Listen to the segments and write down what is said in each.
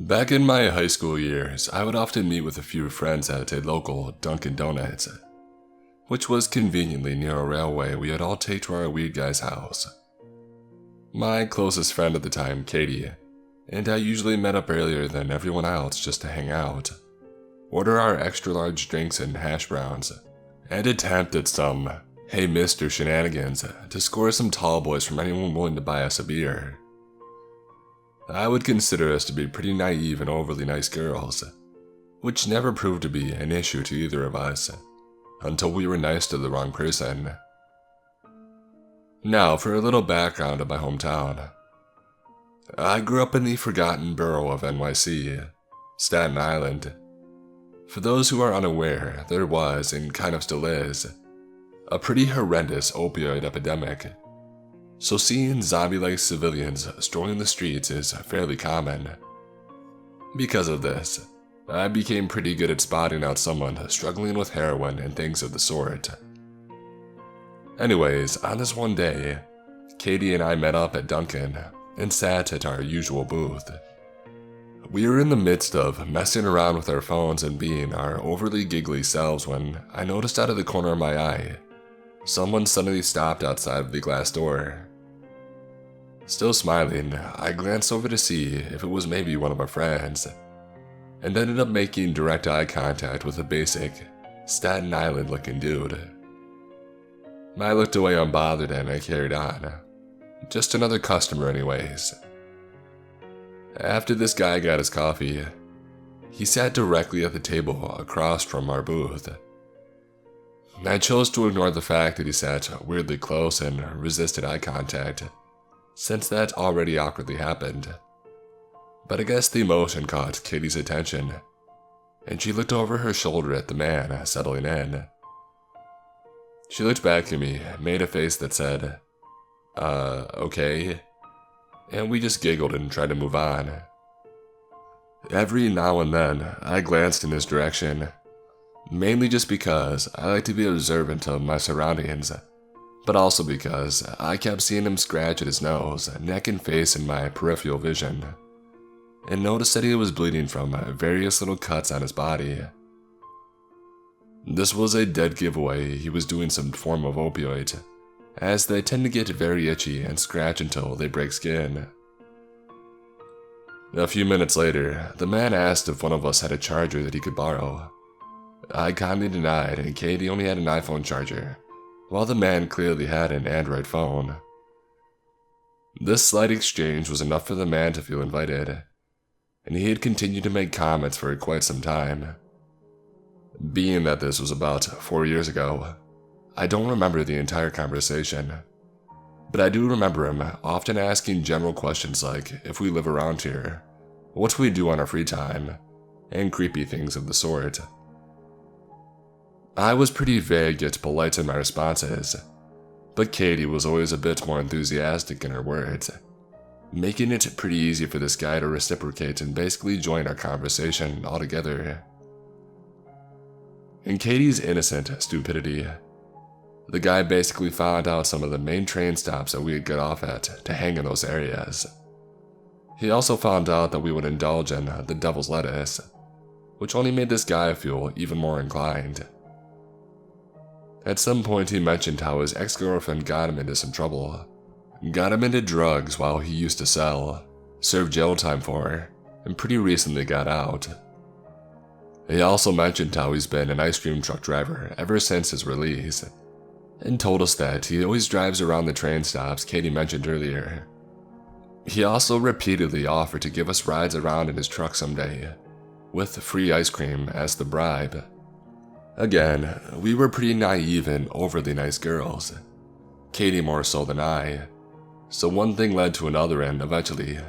Back in my high school years, I would often meet with a few friends at a local Dunkin' Donuts, which was conveniently near a railway we would all take to our weed guy's house. My closest friend at the time, Katie, and I usually met up earlier than everyone else just to hang out, order our extra large drinks and hash browns, and attempt at some "Hey Mister" shenanigans to score some tall boys from anyone willing to buy us a beer. I would consider us to be pretty naive and overly nice girls, which never proved to be an issue to either of us, until we were nice to the wrong person. Now, for a little background of my hometown. I grew up in the forgotten borough of NYC, Staten Island. For those who are unaware, there was, and kind of still is, a pretty horrendous opioid epidemic. So seeing zombie-like civilians strolling the streets is fairly common. Because of this, I became pretty good at spotting out someone struggling with heroin and things of the sort. Anyways, on this one day, Katie and I met up at Dunkin' and sat at our usual booth. We were in the midst of messing around with our phones and being our overly giggly selves when I noticed out of the corner of my eye, someone suddenly stopped outside of the glass door. Still smiling, I glanced over to see if it was maybe one of our friends, and ended up making direct eye contact with a basic, Staten Island looking dude. I looked away unbothered and I carried on. Just another customer anyways. After this guy got his coffee, he sat directly at the table across from our booth. I chose to ignore the fact that he sat weirdly close and resisted eye contact, since that already awkwardly happened. But I guess the emotion caught Katie's attention, and she looked over her shoulder at the man settling in. She looked back at me, made a face that said, okay, and we just giggled and tried to move on. Every now and then, I glanced in his direction, mainly just because I like to be observant of my surroundings, but also because I kept seeing him scratch at his nose, neck, and face in my peripheral vision, and noticed that he was bleeding from various little cuts on his body. This was a dead giveaway he was doing some form of opioid, as they tend to get very itchy and scratch until they break skin. A few minutes later, the man asked if one of us had a charger that he could borrow. I kindly denied, and Katie only had an iPhone charger, while the man clearly had an Android phone. This slight exchange was enough for the man to feel invited, and he had continued to make comments for quite some time. Being that this was about 4 years ago, I don't remember the entire conversation, but I do remember him often asking general questions like if we live around here, what we do on our free time, and creepy things of the sort. I was pretty vague yet polite in my responses, but Katie was always a bit more enthusiastic in her words, making it pretty easy for this guy to reciprocate and basically join our conversation altogether. In Katie's innocent stupidity, the guy basically found out some of the main train stops that we would get off at to hang in those areas. He also found out that we would indulge in the devil's lettuce, which only made this guy feel even more inclined. At some point he mentioned how his ex-girlfriend got him into some trouble, got him into drugs while he used to sell, served jail time for, and pretty recently got out. He also mentioned how he's been an ice cream truck driver ever since his release, and told us that he always drives around the train stops Katie mentioned earlier. He also repeatedly offered to give us rides around in his truck someday, with free ice cream as the bribe. Again, we were pretty naive and overly nice girls, Katie more so than I, so one thing led to another and eventually,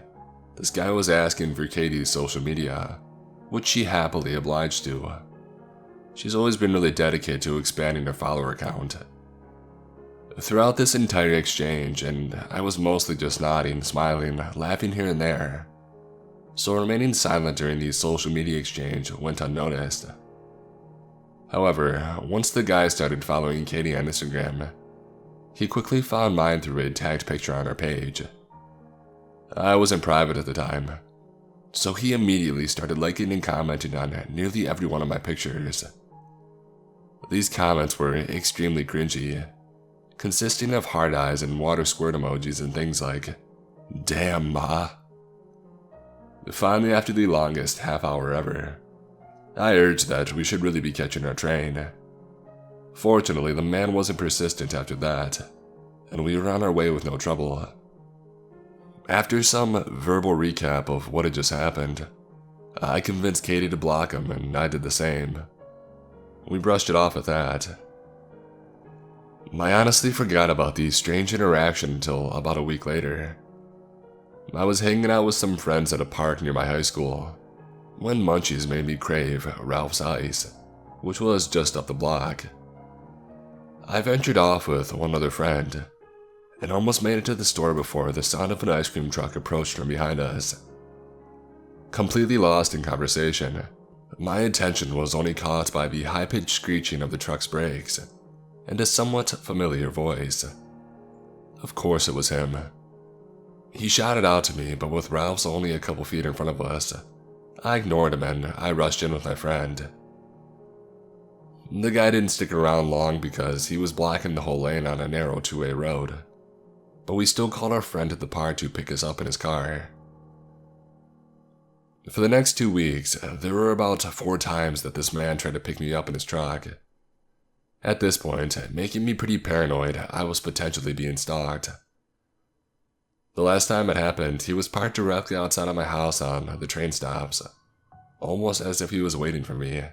this guy was asking for Katie's social media, which she happily obliged to. She's always been really dedicated to expanding her follower count. Throughout this entire exchange, and I was mostly just nodding, smiling, laughing here and there, so remaining silent during the social media exchange went unnoticed. However, once the guy started following Katie on Instagram, he quickly found mine through a tagged picture on her page. I was in private at the time, so he immediately started liking and commenting on nearly every one of my pictures. These comments were extremely cringy, consisting of hard eyes and water squirt emojis and things like, "Damn, ma." Finally, after the longest half hour ever, I urged that we should really be catching our train. Fortunately, the man wasn't persistent after that, and we were on our way with no trouble. After some verbal recap of what had just happened, I convinced Katie to block him, and I did the same. We brushed it off at that. I honestly forgot about the strange interaction until about a week later. I was hanging out with some friends at a park near my high school when Munchies made me crave Ralph's Ice, which was just up the block. I ventured off with one other friend and almost made it to the store before the sound of an ice cream truck approached from behind us. Completely lost in conversation, my attention was only caught by the high-pitched screeching of the truck's brakes and a somewhat familiar voice. Of course it was him. He shouted out to me, but with Ralph's only a couple feet in front of us, I ignored him and I rushed in with my friend. The guy didn't stick around long because he was blocking the whole lane on a narrow two-way road, but we still called our friend at the park to pick us up in his car. For the next 2 weeks, there were about 4 times that this man tried to pick me up in his truck. At this point, making me pretty paranoid, I was potentially being stalked. The last time it happened, he was parked directly outside of my house on the train stops, almost as if he was waiting for me.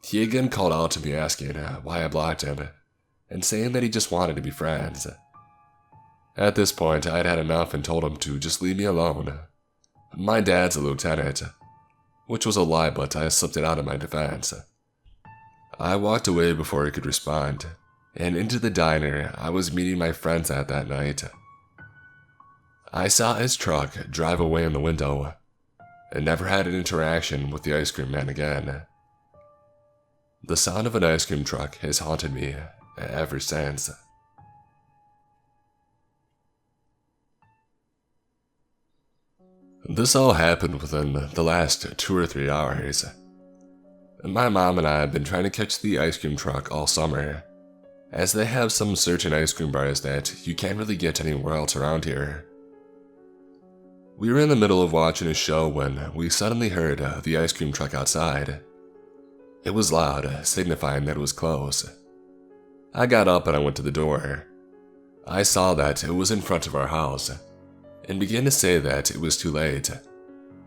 He again called out to me asking why I blocked him, and saying that he just wanted to be friends. At this point, I had had enough and told him to just leave me alone. My dad's a lieutenant, which was a lie, but I slipped it out in my defense. I walked away before he could respond, and into the diner I was meeting my friends at that night. I saw his truck drive away in the window, and never had an interaction with the ice cream man again. The sound of an ice cream truck has haunted me ever since. This all happened within the last 2 or 3 hours. My mom and I have been trying to catch the ice cream truck all summer, as they have some certain ice cream bars that you can't really get anywhere else around here. We were in the middle of watching a show when we suddenly heard the ice cream truck outside. It was loud, signifying that it was close. I got up and I went to the door. I saw that it was in front of our house, and began to say that it was too late,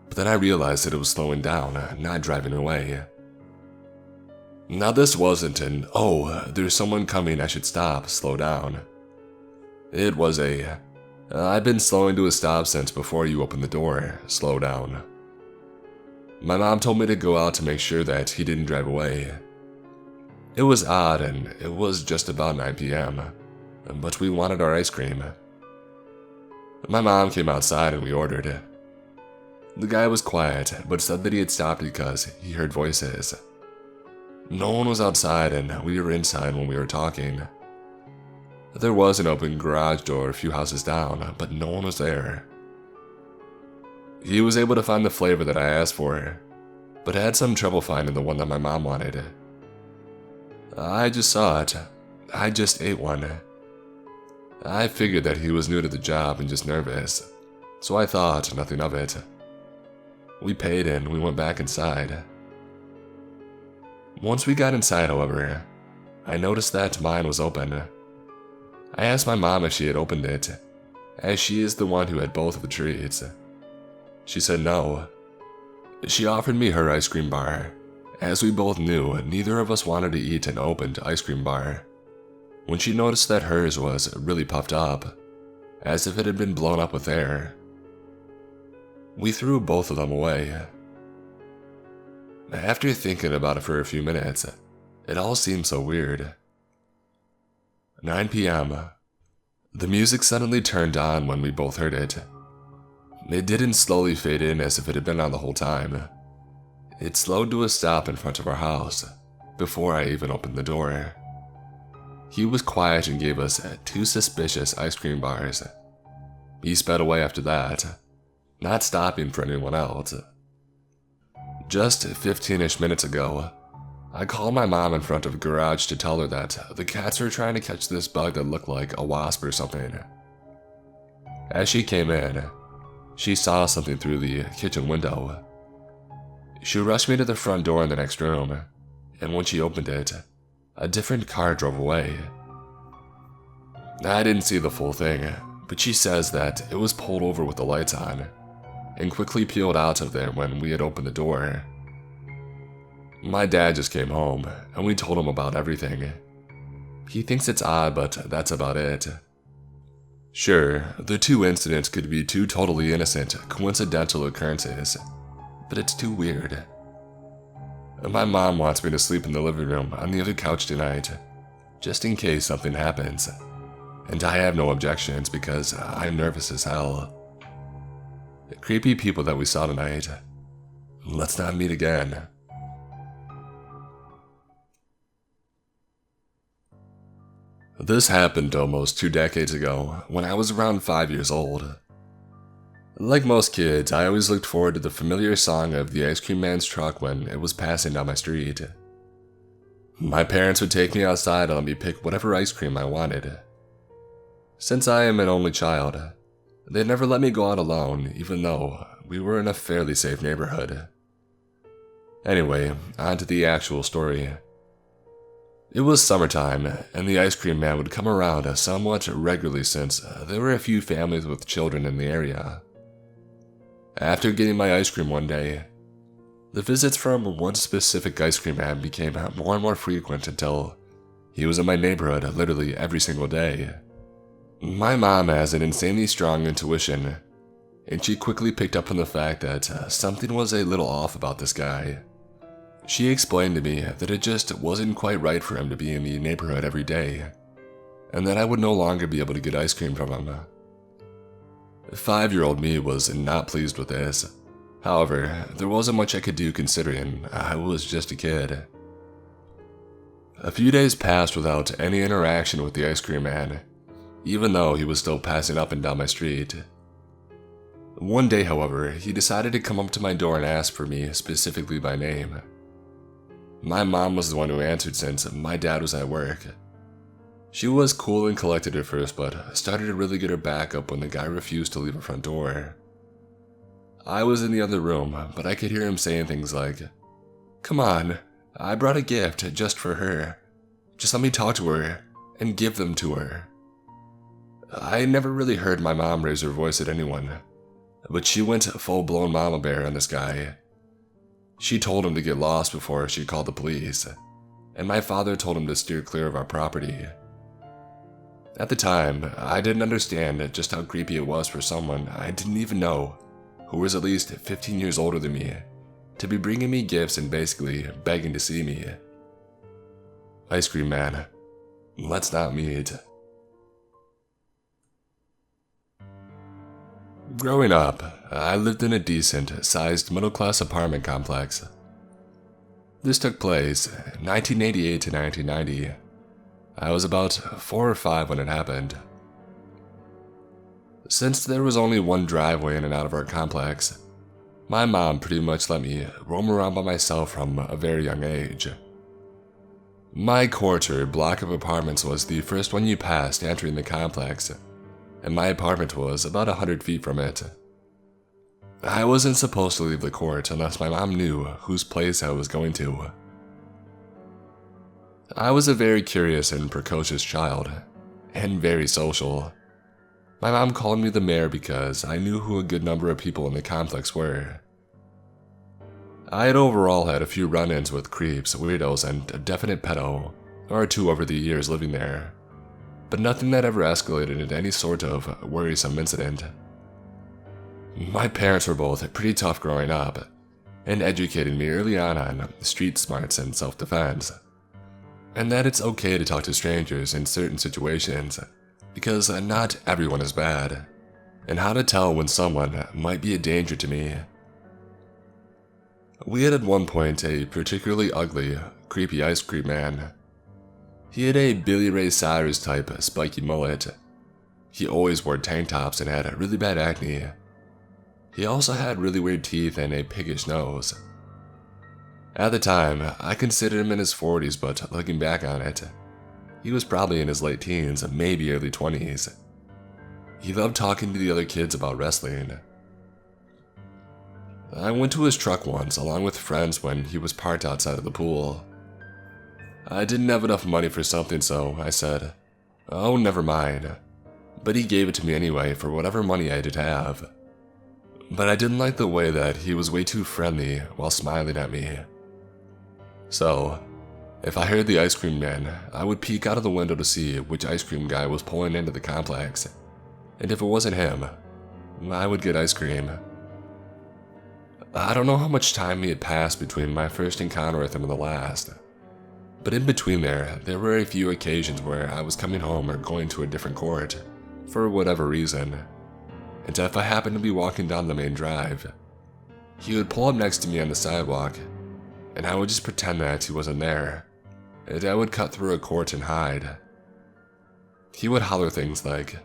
but then I realized that it was slowing down, not driving away. Now this wasn't an, "Oh, there's someone coming, I should stop, slow down." It was a, "I've been slowing to a stop since before you opened the door, slow down." My mom told me to go out to make sure that he didn't drive away. It was odd, and it was just about 9 p.m., but we wanted our ice cream. My mom came outside and we ordered. The guy was quiet, but said that he had stopped because he heard voices. No one was outside and we were inside when we were talking. There was an open garage door a few houses down, but no one was there. He was able to find the flavor that I asked for, but had some trouble finding the one that my mom wanted. I just saw it. I just ate one. I figured that he was new to the job and just nervous, so I thought nothing of it. We paid and we went back inside. Once we got inside, however, I noticed that mine was open. I asked my mom if she had opened it, as she is the one who had both of the treats. She said no. She offered me her ice cream bar, as we both knew neither of us wanted to eat an opened ice cream bar, when she noticed that hers was really puffed up, as if it had been blown up with air. We threw both of them away. After thinking about it for a few minutes, it all seemed so weird. 9 p.m. The music suddenly turned on when we both heard it. It didn't slowly fade in as if it had been on the whole time. It slowed to a stop in front of our house, before I even opened the door. He was quiet and gave us 2 suspicious ice cream bars. He sped away after that, not stopping for anyone else. Just 15-ish minutes ago, I called my mom in front of a garage to tell her that the cats were trying to catch this bug that looked like a wasp or something. As she came in, she saw something through the kitchen window. She rushed me to the front door in the next room, and when she opened it, a different car drove away. I didn't see the full thing, but she says that it was pulled over with the lights on, and quickly peeled out of there when we had opened the door. My dad just came home, and we told him about everything. He thinks it's odd, but that's about it. Sure, the two incidents could be two totally innocent, coincidental occurrences, but it's too weird. My mom wants me to sleep in the living room on the other couch tonight, just in case something happens, and I have no objections because I'm nervous as hell. The creepy people that we saw tonight, let's not meet again. This happened almost 2 decades ago, when I was around 5 years old. Like most kids, I always looked forward to the familiar song of the ice cream man's truck when it was passing down my street. My parents would take me outside and let me pick whatever ice cream I wanted. Since I am an only child, they never let me go out alone, even though we were in a fairly safe neighborhood. Anyway, on to the actual story. It was summertime, and the ice cream man would come around somewhat regularly since there were a few families with children in the area. After getting my ice cream one day, the visits from one specific ice cream man became more and more frequent until he was in my neighborhood literally every single day. My mom has an insanely strong intuition, and she quickly picked up on the fact that something was a little off about this guy. She explained to me that it just wasn't quite right for him to be in the neighborhood every day, and that I would no longer be able to get ice cream from him. 5-year-old me was not pleased with this. However, there wasn't much I could do considering I was just a kid. A few days passed without any interaction with the ice cream man, even though he was still passing up and down my street. One day, however, he decided to come up to my door and ask for me specifically by name. My mom was the one who answered since my dad was at work. She was cool and collected at first, but started to really get her back up when the guy refused to leave her front door. I was in the other room, but I could hear him saying things like, "Come on, I brought a gift just for her. Just let me talk to her and give them to her." I never really heard my mom raise her voice at anyone, but she went full-blown mama bear on this guy. She told him to get lost before she called the police, and my father told him to steer clear of our property. At the time, I didn't understand just how creepy it was for someone I didn't even know, who was at least 15 years older than me, to be bringing me gifts and basically begging to see me. Ice cream man, let's not meet. Growing up, I lived in a decent-sized middle-class apartment complex. This took place 1988 to 1990. I was about 4 or 5 when it happened. Since there was only one driveway in and out of our complex, my mom pretty much let me roam around by myself from a very young age. My quarter block of apartments was the first one you passed entering the complex, and my apartment was about 100 feet from it. I wasn't supposed to leave the court unless my mom knew whose place I was going to. I was a very curious and precocious child, and very social. My mom called me the mayor because I knew who a good number of people in the complex were. I had overall had a few run-ins with creeps, weirdos, and a definite pedo, or two over the years living there, but nothing that ever escalated into any sort of worrisome incident. My parents were both pretty tough growing up, and educated me early on street smarts and self-defense, and that it's okay to talk to strangers in certain situations, because not everyone is bad, and how to tell when someone might be a danger to me. We had at one point a particularly ugly, creepy ice cream man. He had a Billy Ray Cyrus type spiky mullet. He always wore tank tops and had really bad acne. He also had really weird teeth and a piggish nose. At the time, I considered him in his 40s, but looking back on it, he was probably in his late teens, maybe early 20s. He loved talking to the other kids about wrestling. I went to his truck once along with friends when he was parked outside of the pool. I didn't have enough money for something, so I said, "Oh, never mind." But he gave it to me anyway for whatever money I did have. But I didn't like the way that he was way too friendly while smiling at me. So, if I heard the ice cream man, I would peek out of the window to see which ice cream guy was pulling into the complex. And if it wasn't him, I would get ice cream. I don't know how much time had passed between my first encounter with him and the last. But in between there were a few occasions where I was coming home or going to a different court, for whatever reason. And if I happened to be walking down the main drive, he would pull up next to me on the sidewalk, and I would just pretend that he wasn't there, and I would cut through a court and hide. He would holler things like,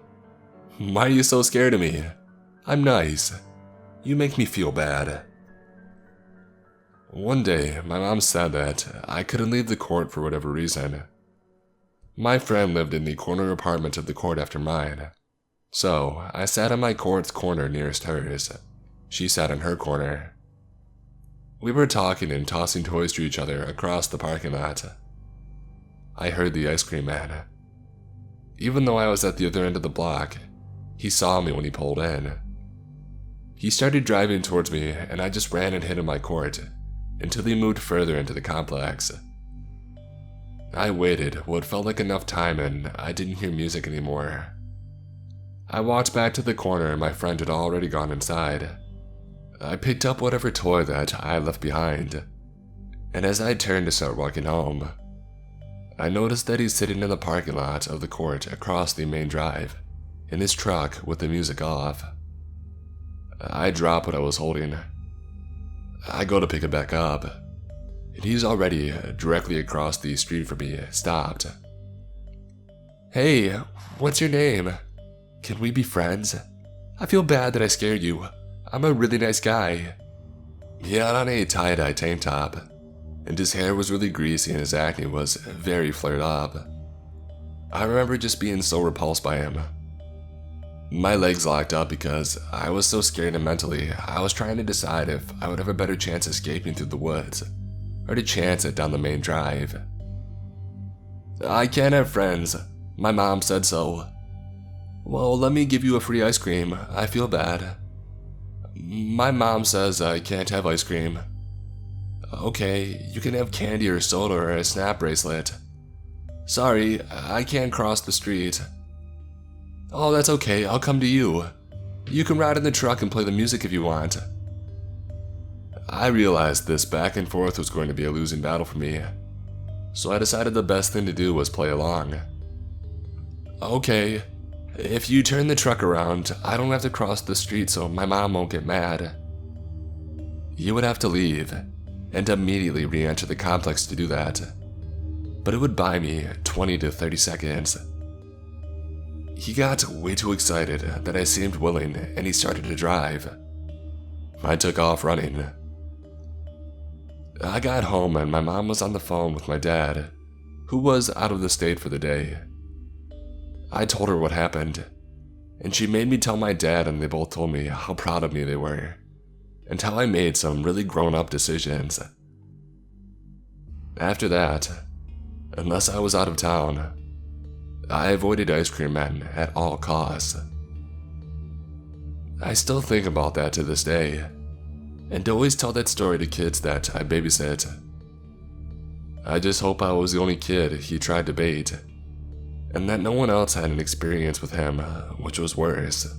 "Why are you so scared of me? I'm nice. You make me feel bad." One day, my mom said that I couldn't leave the court for whatever reason. My friend lived in the corner apartment of the court after mine, so I sat in my court's corner nearest hers. She sat in her corner. We were talking and tossing toys to each other across the parking lot. I heard the ice cream man. Even though I was at the other end of the block, he saw me when he pulled in. He started driving towards me, and I just ran and hid in my court until he moved further into the complex. I waited what felt like enough time, and I didn't hear music anymore. I walked back to the corner and my friend had already gone inside. I picked up whatever toy that I had left behind, and as I turned to start walking home, I noticed that he's sitting in the parking lot of the court across the main drive, in his truck with the music off. I drop what I was holding. I go to pick it back up, and he's already directly across the street from me, stopped. "Hey, what's your name? Can we be friends? I feel bad that I scared you. I'm a really nice guy." He had on a tie-dye tank top, and his hair was really greasy and his acne was very flared up. I remember just being so repulsed by him. My legs locked up because I was so scared, and mentally I was trying to decide if I would have a better chance escaping through the woods or to chance it down the main drive. "I can't have friends. My mom said so." "Well, let me give you a free ice cream. I feel bad." "My mom says I can't have ice cream." "Okay, you can have candy or soda or a snap bracelet." "Sorry, I can't cross the street." "Oh, that's okay, I'll come to you. You can ride in the truck and play the music if you want." I realized this back and forth was going to be a losing battle for me, so I decided the best thing to do was play along. "Okay, if you turn the truck around, I don't have to cross the street so my mom won't get mad." You would have to leave and immediately re-enter the complex to do that, but it would buy me 20 to 30 seconds. He got way too excited that I seemed willing, and he started to drive. I took off running. I got home and my mom was on the phone with my dad, who was out of the state for the day. I told her what happened, and she made me tell my dad, and they both told me how proud of me they were, and how I made some really grown-up decisions. After that, unless I was out of town, I avoided ice cream men at all costs. I still think about that to this day, and always tell that story to kids that I babysit. I just hope I was the only kid he tried to bait, and that no one else had an experience with him, which was worse.